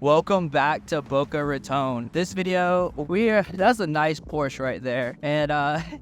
Welcome back to Boca Raton. This video, that's a nice Porsche right there. And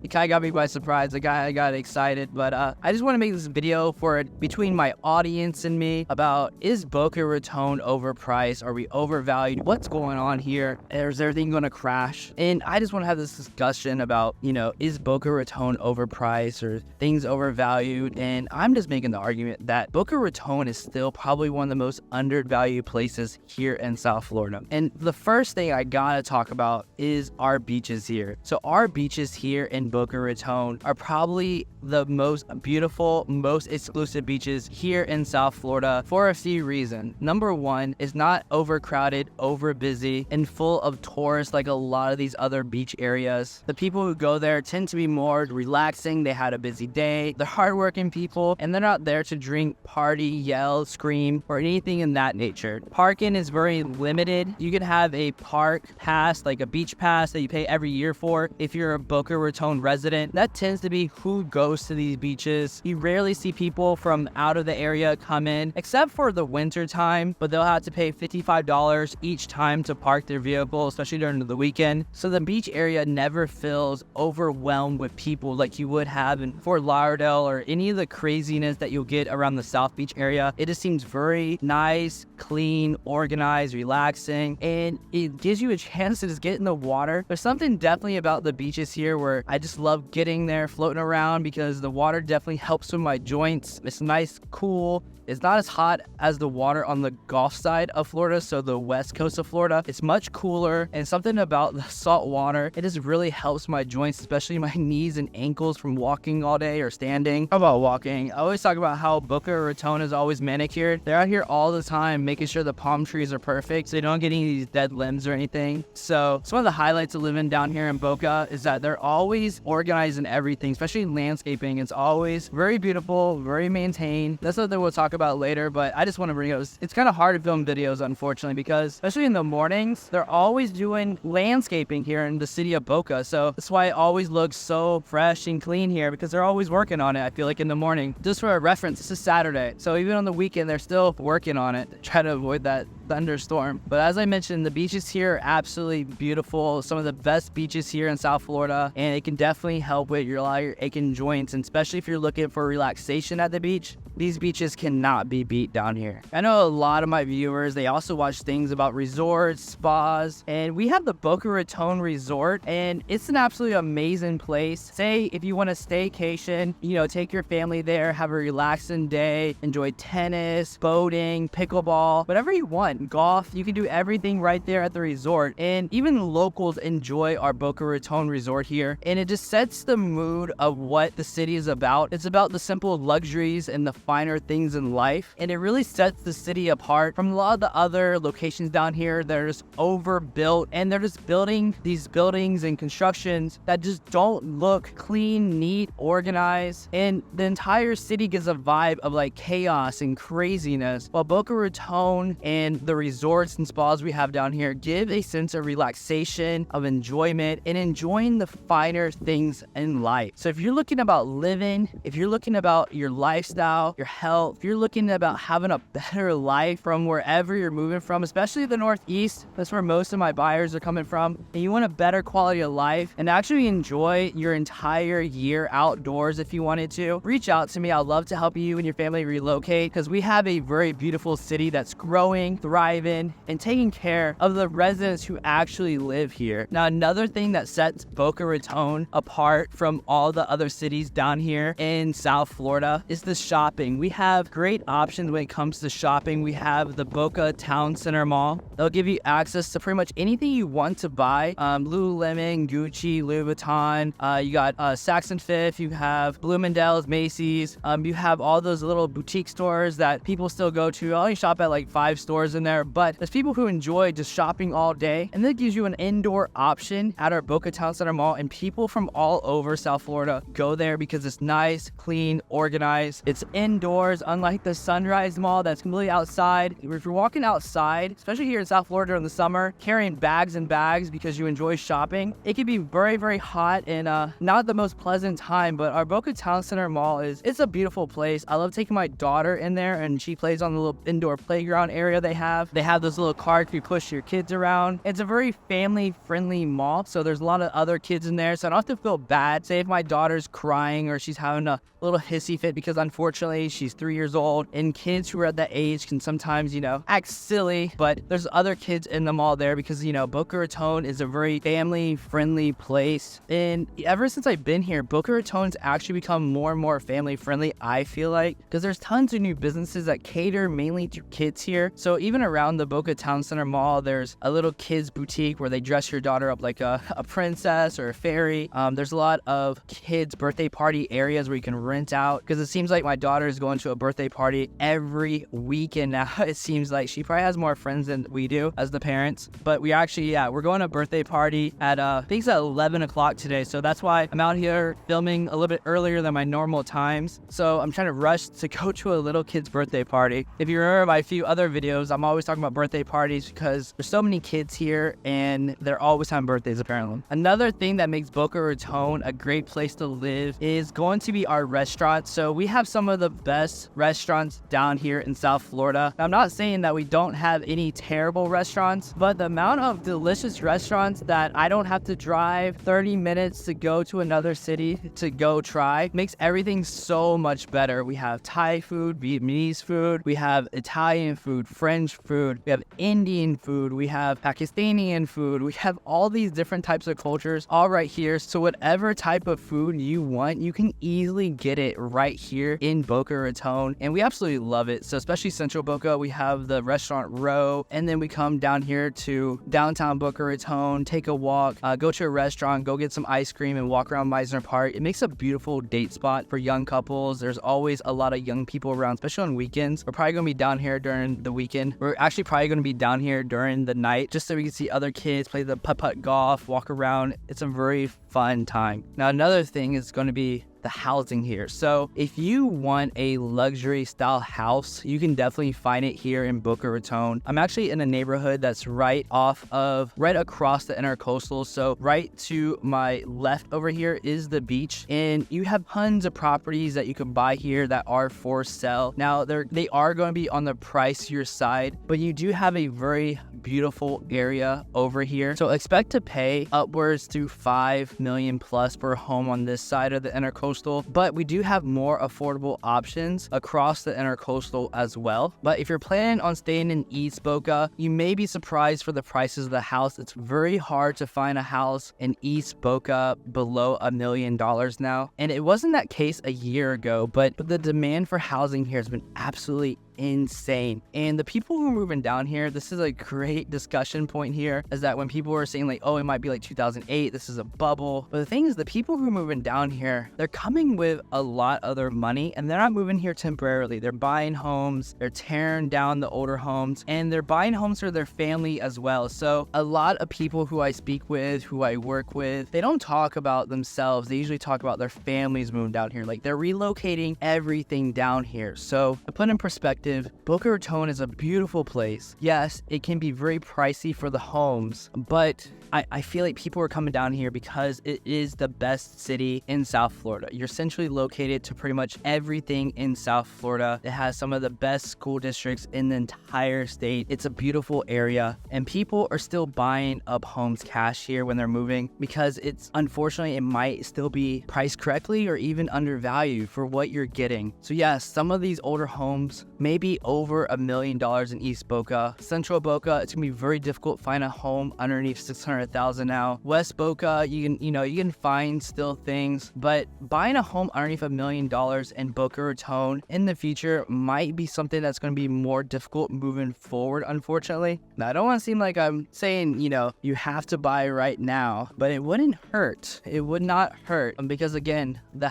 it kind of got me by surprise. I got excited, but I just want to make this video between my audience and me about, is Boca Raton overpriced? Are we overvalued? What's going on here? Is everything going to crash? And I just want to have this discussion about, is Boca Raton overpriced or things overvalued? And I'm just making the argument that Boca Raton is still probably one of the most undervalued places here in South Florida. And the first thing I gotta talk about is our beaches here. So our beaches here in Boca Raton are probably the most beautiful, most exclusive beaches here in South Florida for a few reasons. Number one, is not overcrowded, over busy, and full of tourists like a lot of these other beach areas. The people who go there tend to be more relaxing. They had a busy day. They're hardworking people, and they're not there to drink, party, yell, scream, or anything in that nature. Parking is very limited. You can have a park pass, like a beach pass that you pay every year for if you're a Boca Raton resident. That tends to be who goes to these beaches. You rarely see people from out of the area come in, except for the winter time, but they'll have to pay $55 each time to park their vehicle, especially during the weekend. So the beach area never feels overwhelmed with people like you would have in Fort Lauderdale or any of the craziness that you'll get around the South Beach area. It just seems very nice, clean, organized, relaxing, and it gives you a chance to just get in the water. There's something definitely about the beaches here where I just love getting there, floating around, because the water definitely helps with my joints. It's nice, cool. It's not as hot as the water on the Gulf side of Florida, so the west coast of Florida. It's much cooler, and something about the salt water, it just really helps my joints, especially my knees and ankles from walking all day or standing. How about walking? I always talk about how Boca Raton is always manicured. They're out here all the time making sure the palm trees are perfect so you don't get any of these dead limbs or anything. So some of the highlights of living down here in Boca is that they're always organized in everything, especially landscaping. It's always very beautiful, very maintained. That's something we'll talk about later, but I just want to bring up, it's kind of hard to film videos, unfortunately, because especially in the mornings, they're always doing landscaping here in the city of Boca. So that's why it always looks so fresh and clean here, because they're always working on it, I feel like, in the morning. Just for a reference, this is Saturday, so even on the weekend, they're still working on it to try to avoid that thunderstorm. But as I mentioned, the beaches here are absolutely beautiful. Some of the best beaches here in South Florida, and it can definitely help with your aching joints, and especially if you're looking for relaxation at the beach. These beaches cannot be beat down here. I know a lot of my viewers, they also watch things about resorts, spas, and we have the Boca Raton Resort, and it's an absolutely amazing place. Say if you want a staycation, take your family there, have a relaxing day, enjoy tennis, boating, pickleball, whatever you want, golf, you can do everything right there at the resort. And even locals enjoy our Boca Raton Resort here, and it just sets the mood of what the city is about. It's about the simple luxuries and the finer things in life, and it really sets the city apart from a lot of the other locations down here that are just overbuilt, and they're just building these buildings and constructions that just don't look clean, neat, organized, and the entire city gives a vibe of like chaos and craziness, while Boca Raton and the resorts and spas we have down here give a sense of relaxation, of enjoyment, and enjoying the finer things in life. So if you're looking about living, if you're looking about your lifestyle, your health, if you're looking about having a better life from wherever you're moving from, especially the Northeast, that's where most of my buyers are coming from, and you want a better quality of life and actually enjoy your entire year outdoors if you wanted to, reach out to me. I'd love to help you and your family relocate, because we have a very beautiful city that's growing, thriving, and taking care of the residents who actually live here. Now, another thing that sets Boca Raton apart from all the other cities down here in South Florida is the shopping. We have great options when it comes to shopping. We have the Boca Town Center Mall. They'll give you access to pretty much anything you want to buy. Lululemon, Gucci, Louis Vuitton. You got Saks and Fifth. You have Bloomingdale's, Macy's. You have all those little boutique stores that people still go to. I only shop at like 5 stores in there, but there's people who enjoy just shopping all day, and that gives you an indoor option at our Boca Town Center Mall, and people from all over South Florida go there because it's nice, clean, organized. It's indoor indoors, unlike the Sunrise Mall that's completely outside. If you're walking outside, especially here in South Florida in the summer, carrying bags and bags because you enjoy shopping, it can be very, very hot and not the most pleasant time. But our Boca Town Center Mall it's a beautiful place. I love taking my daughter in there, and she plays on the little indoor playground area they have. They have those little carts you push your kids around. It's a very family-friendly mall, so there's a lot of other kids in there, so I don't have to feel bad. Say if my daughter's crying or she's having a little hissy fit because unfortunately she's 3 years old, and kids who are at that age can sometimes, act silly, but there's other kids in the mall there because, Boca Raton is a very family-friendly place. And ever since I've been here, Boca Raton's actually become more and more family-friendly, I feel like, because there's tons of new businesses that cater mainly to kids here. So even around the Boca Town Center Mall, there's a little kids boutique where they dress your daughter up like a princess or a fairy. There's a lot of kids birthday party areas where you can rent out, because it seems like my daughter is going to a birthday party every weekend now. It seems like she probably has more friends than we do as the parents. But we actually, we're going to a birthday party at I think it's at 11 o'clock today, so that's why I'm out here filming a little bit earlier than my normal times. So I'm trying to rush to go to a little kid's birthday party. If you remember my few other videos, I'm always talking about birthday parties because there's so many kids here and they're always having birthdays apparently. Another thing that makes Boca Raton a great place to live is going to be our restaurants. So we have some of the best restaurants down here in South Florida. I'm not saying that we don't have any terrible restaurants, but the amount of delicious restaurants that I don't have to drive 30 minutes to go to another city to go try makes everything so much better. We have Thai food, Vietnamese food, we have Italian food, French food, we have Indian food, we have Pakistani food, we have all these different types of cultures all right here. So whatever type of food you want, you can easily get it right here in Boca Raton, and we absolutely love it. So especially Central Boca, we have the restaurant row, and then we come down here to downtown Boca Raton, take a walk, go to a restaurant, go get some ice cream, and walk around Meisner Park. It makes a beautiful date spot for young couples. There's always a lot of young people around, especially on weekends. We're probably going to be down here during the weekend. We're actually probably going to be down here during the night just so we can see other kids play the putt-putt golf, walk around. It's a very fun time. Now, another thing is going to be the housing here. So if you want a luxury style house, you can definitely find it here in Boca Raton. I'm actually in a neighborhood that's right across the Intercoastal. So right to my left over here is the beach, and you have tons of properties that you can buy here that are for sale. Now they are going to be on the pricier side, but you do have a very beautiful area over here. So expect to pay upwards to $5 million plus for a home on this side of the Intercoastal. But we do have more affordable options across the Intercoastal as well. But if you're planning on staying in East Boca, you may be surprised for the prices of the house. It's very hard to find a house in East Boca below $1 million now. And it wasn't that case a year ago, but the demand for housing here has been absolutely insane. And the people who are moving down here, this is a great discussion point here, is that when people were saying like, oh, it might be like 2008, this is a bubble. But the thing is, the people who are moving down here, they're coming with a lot of their money, and they're not moving here temporarily. They're buying homes, they're tearing down the older homes, and they're buying homes for their family as well. So a lot of people who I speak with, who I work with, they don't talk about themselves. They usually talk about their families moving down here. Like, they're relocating everything down here. So to put in perspective, Boca Raton is a beautiful place. Yes, it can be very pricey for the homes, but I feel like people are coming down here because it is the best city in South Florida. You're centrally located to pretty much everything in South Florida. It has some of the best school districts in the entire state. It's a beautiful area, and people are still buying up homes cash here when they're moving because unfortunately, it might still be priced correctly or even undervalued for what you're getting. So yes, some of these older homes may be over $1 million in East Boca. Central Boca, it's gonna be very difficult to find a home underneath $600,000 now. West Boca, you can find still things, but buying a home underneath $1 million in Boca Raton in the future might be something that's going to be more difficult moving forward, unfortunately. Now, I don't want to seem like I'm saying, you have to buy right now, but it wouldn't hurt. It would not hurt because, again, the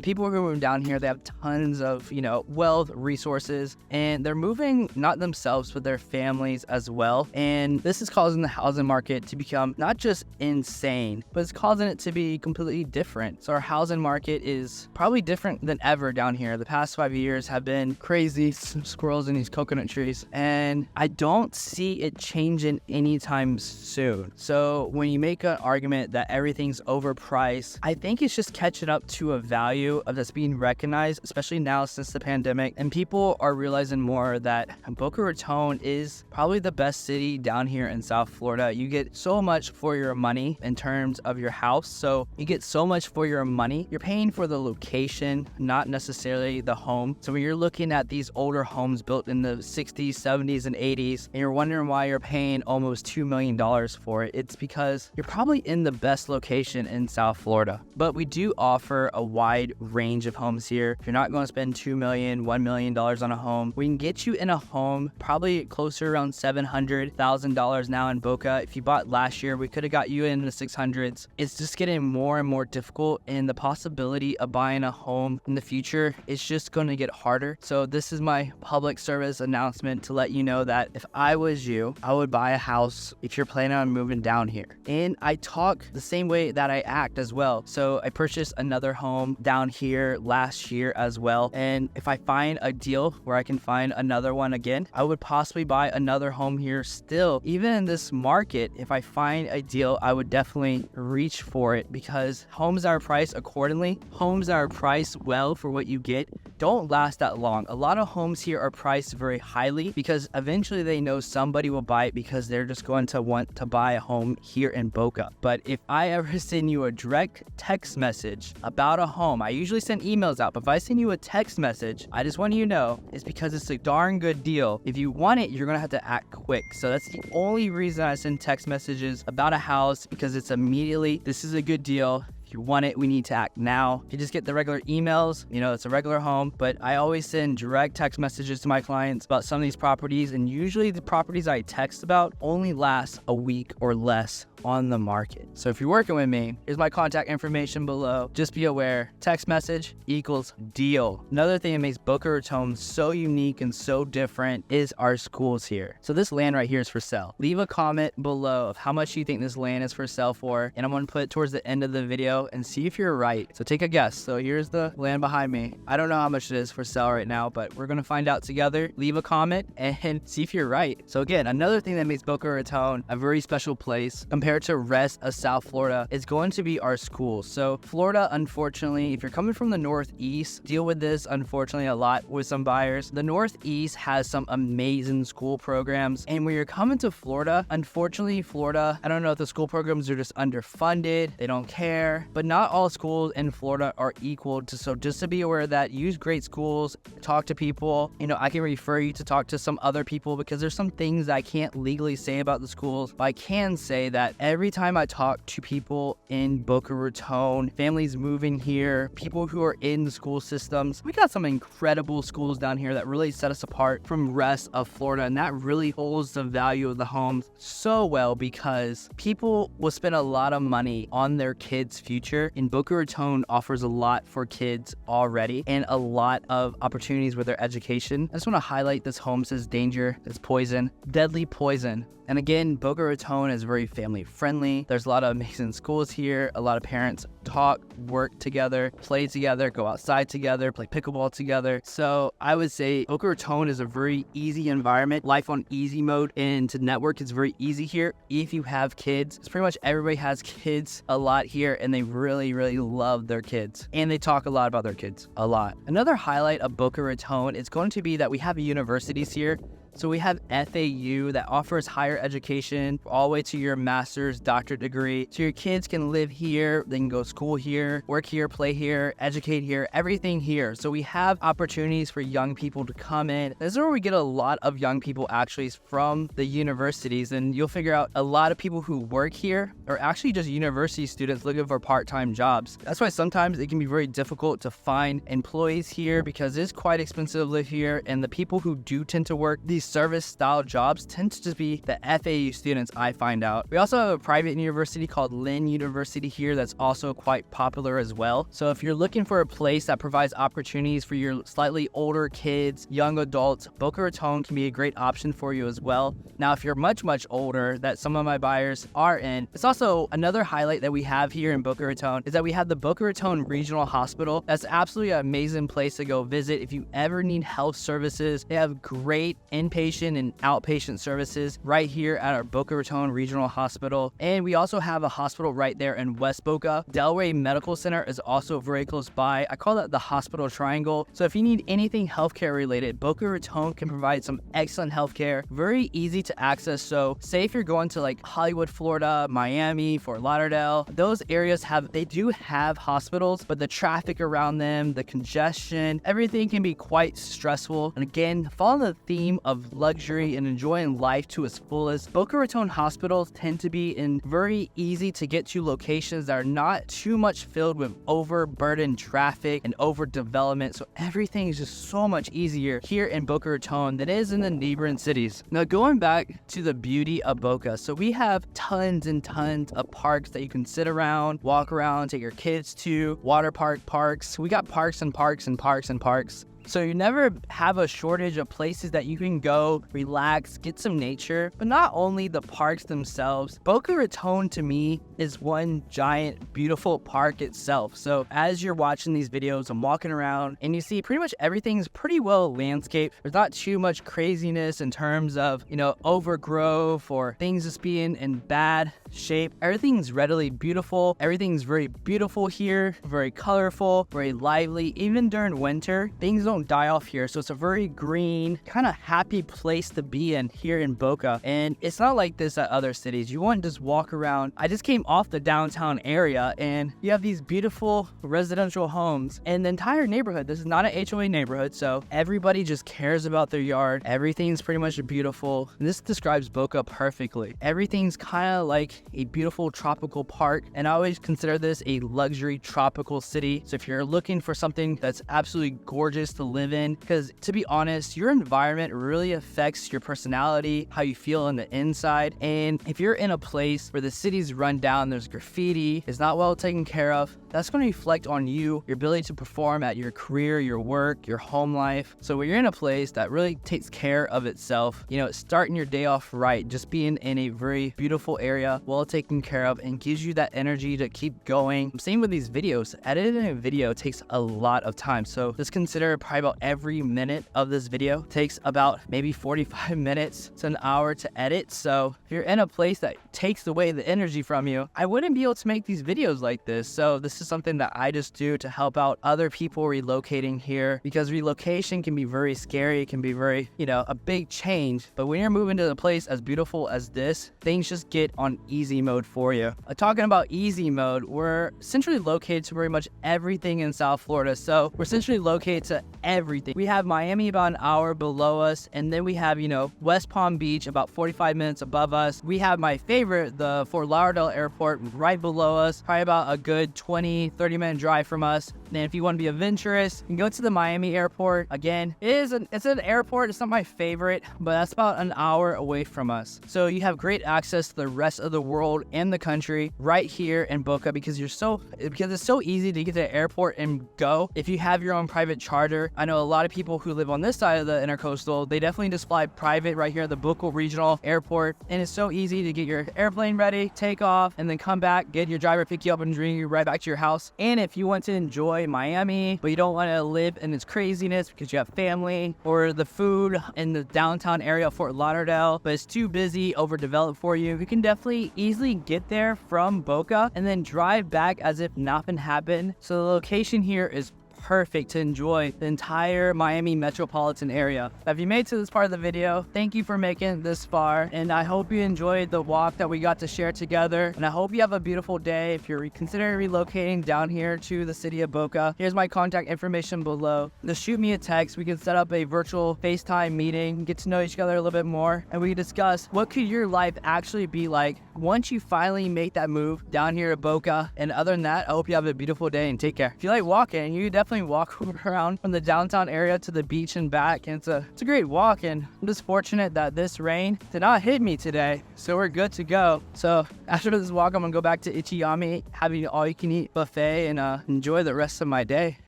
people who are moving down here, they have tons of, wealth, resources, resources, and they're moving not themselves but their families as well. And this is causing the housing market to become not just insane, but it's causing it to be completely different. So our housing market is probably different than ever down here. The past 5 years have been crazy, squirrels in these coconut trees, and I don't see it changing anytime soon. So when you make an argument that everything's overpriced, I think it's just catching up to a value of that's being recognized, especially now since the pandemic, and people are realizing more that Boca Raton is probably the best city down here in South Florida. You get so much for your money in terms of your house. So you get so much for your money. You're paying for the location, not necessarily the home. So when you're looking at these older homes built in the 60s, 70s, and 80s, and you're wondering why you're paying almost $2 million for it, it's because you're probably in the best location in South Florida. But we do offer a wide range of homes here. If you're not going to spend $2 million, $1 million on a home, we can get you in a home probably closer around $700,000 now in Boca. If you bought last year, we could have got you in the 600s. It's just getting more and more difficult, and the possibility of buying a home in the future is just going to get harder. So this is my public service announcement to let you know that if I was you, I would buy a house if you're planning on moving down here. And I talk the same way that I act as well. So I purchased another home down here last year as well. And if I find a deal where I can find another one again, I would possibly buy another home here still. Even in this market, if I find a deal, I would definitely reach for it, because homes that are priced accordingly, homes that are priced well for what you get, don't last that long. A lot of homes here are priced very highly because eventually they know somebody will buy it, because they're just going to want to buy a home here in Boca. But if I ever send you a direct text message about a home, I usually send emails out, but if I send you a text message, I just want you to know it's because it's a darn good deal. If you want it, you're gonna have to act quick. So that's the only reason I send text messages about a house, because it's immediately, this is a good deal. If you want it, we need to act now. If you just get the regular emails, it's a regular home, but I always send direct text messages to my clients about some of these properties, and usually the properties I text about only last a week or less on the market. So if you're working with me, here's my contact information below. Just be aware, text message equals deal. Another thing that makes Boca Raton so unique and so different is our schools here. So this land right here is for sale. Leave a comment below of how much you think this land is for sale for, and I'm going to put it towards the end of the video and see if you're right. So take a guess. So here's the land behind me. I don't know how much it is for sale right now, but we're going to find out together. Leave a comment and see if you're right. So again, another thing that makes Boca Raton a very special place compared to rest of South Florida is going to be our schools. So Florida, unfortunately, if you're coming from the Northeast, deal with this unfortunately a lot with some buyers. The Northeast has some amazing school programs, and when you're coming to Florida, unfortunately Florida, I don't know if the school programs are just underfunded, they don't care, but not all schools in Florida are equal to, so just to be aware that use great schools, talk to people. I can refer you to talk to some other people, because there's some things that I can't legally say about the schools, but I can say that every time I talk to people in Boca Raton, families moving here, people who are in the school systems, we got some incredible schools down here that really set us apart from rest of Florida, and that really holds the value of the homes so well, because people will spend a lot of money on their kids' future, and Boca Raton offers a lot for kids already and a lot of opportunities with their education. I just want to highlight this home says danger, it's poison, deadly poison. And again, Boca Raton is very family friendly. There's a lot of amazing schools here. A lot of parents talk, work together, play together, go outside together, play pickleball together. So I would say Boca Raton is a very easy environment, life on easy mode, and to network is very easy here. If you have kids, it's pretty much everybody has kids a lot here, and they really, really love their kids. And they talk a lot about their kids, a lot. Another highlight of Boca Raton is going to be that we have universities here. So we have FAU that offers higher education all the way to your master's, doctorate degree. So your kids can live here, they can go to school here, work here, play here, educate here, everything here. So we have opportunities for young people to come in. This is where we get a lot of young people actually from the universities, and you'll figure out a lot of people who work here are actually just university students looking for part-time jobs. That's why sometimes it can be very difficult to find employees here, because it's quite expensive to live here, and the people who do tend to work, these service style jobs tend to just be the FAU students, I find out. We also have a private university called Lynn University here that's also quite popular as well. So if you're looking for a place that provides opportunities for your slightly older kids, young adults, Boca Raton can be a great option for you as well. Now, if you're much older, that some of my buyers are in, it's also another highlight that we have here in Boca Raton is that we have the Boca Raton Regional Hospital. That's absolutely an amazing place to go visit if you ever need health services. They have great inpatient and outpatient services right here at our Boca Raton Regional Hospital. And we also have a hospital right there in West Boca. Delray Medical Center is also very close by. I call that the hospital triangle. So if you need anything healthcare related, Boca Raton can provide some excellent healthcare, very easy to access. So say if you're going to like Hollywood, Florida, Miami, Fort Lauderdale, those areas they do have hospitals, but the traffic around them, the congestion, everything can be quite stressful. And again, following the theme of luxury and enjoying life to its fullest, Boca Raton hospitals tend to be in very easy to get to locations that are not too much filled with overburdened traffic and overdevelopment. So everything is just so much easier here in Boca Raton than it is in the neighboring cities. Now, going back to the beauty of Boca, so we have tons and tons of parks that you can sit around, walk around, take your kids to, water parks. We got parks and parks and parks and parks. So you never have a shortage of places that you can go, relax, get some nature. But not only the parks themselves, Boca Raton to me is one giant, beautiful park itself. So as you're watching these videos, I'm walking around and you see pretty much everything's pretty well landscaped. There's not too much craziness in terms of, overgrowth or things just being in bad shape. Everything's readily beautiful. Everything's very beautiful here, very colorful, very lively. Even during winter, things don't die off here. So it's a very green, kind of happy place to be in here in Boca. And it's not like this at other cities. You won't just walk around. I just came off the downtown area and you have these beautiful residential homes in the entire neighborhood. This is not an HOA neighborhood, so everybody just cares about their yard. Everything's pretty much beautiful. And this describes Boca perfectly. Everything's kind of like a beautiful tropical park, and I always consider this a luxury tropical city. So if you're looking for something that's absolutely gorgeous to live in, because to be honest, your environment really affects your personality, how you feel on the inside. And if you're in a place where the city's run down, there's graffiti, it's not well taken care of, that's going to reflect on you, your ability to perform at your career, your work, your home life. So when you're in a place that really takes care of itself, starting your day off right, just being in a very beautiful area, well taken care of, and gives you that energy to keep going. Same with these videos. Editing a video takes a lot of time. So just consider probably about every minute of this video takes about maybe 45 minutes to an hour to edit. So if you're in a place that takes away the energy from you, I wouldn't be able to make these videos like this. So this is something that I just do to help out other people relocating here, because relocation can be very scary. It can be very, a big change. But when you're moving to a place as beautiful as this, things just get on easy mode for you. Talking about easy mode, we're centrally located to pretty much everything in South Florida. So we're centrally located to everything. We have Miami about an hour below us, and then we have, West Palm Beach about 45 minutes above us. We have my favorite, the Fort Lauderdale Airport, right below us, probably about a good 20-30 minute drive from us. And if you want to be adventurous, you can go to the Miami airport. Again, it's an airport. It's not my favorite, but that's about an hour away from us. So you have great access to the rest of the world and the country right here in Boca, because it's so easy to get to the airport and go. If you have your own private charter, I know a lot of people who live on this side of the intercoastal, they definitely just fly private right here at the Boca Regional Airport. And it's so easy to get your airplane ready, take off, and then come back, get your driver pick you up and bring you right back to your house. And if you want to enjoy Miami, but you don't want to live in its craziness because you have family, or the food in the downtown area of Fort Lauderdale, but it's too busy, overdeveloped for you, you can definitely easily get there from Boca and then drive back as if nothing happened. So the location here is perfect to enjoy the entire Miami metropolitan area. If you made it to this part of the video, thank you for making it this far, and I hope you enjoyed the walk that we got to share together, and I hope you have a beautiful day. If you're considering relocating down here to the city of Boca, here's my contact information below. Just shoot me a text. We can set up a virtual FaceTime meeting, get to know each other a little bit more, and we can discuss what could your life actually be like once you finally make that move down here to Boca. And other than that, I hope you have a beautiful day and take care. If you like walking, you definitely definitely walk around from the downtown area to the beach and back, and it's a great walk. And I'm just fortunate that this rain did not hit me today, so we're good to go. So after this walk, I'm gonna go back to Ichiyami, having an all-you-can-eat buffet, and enjoy the rest of my day.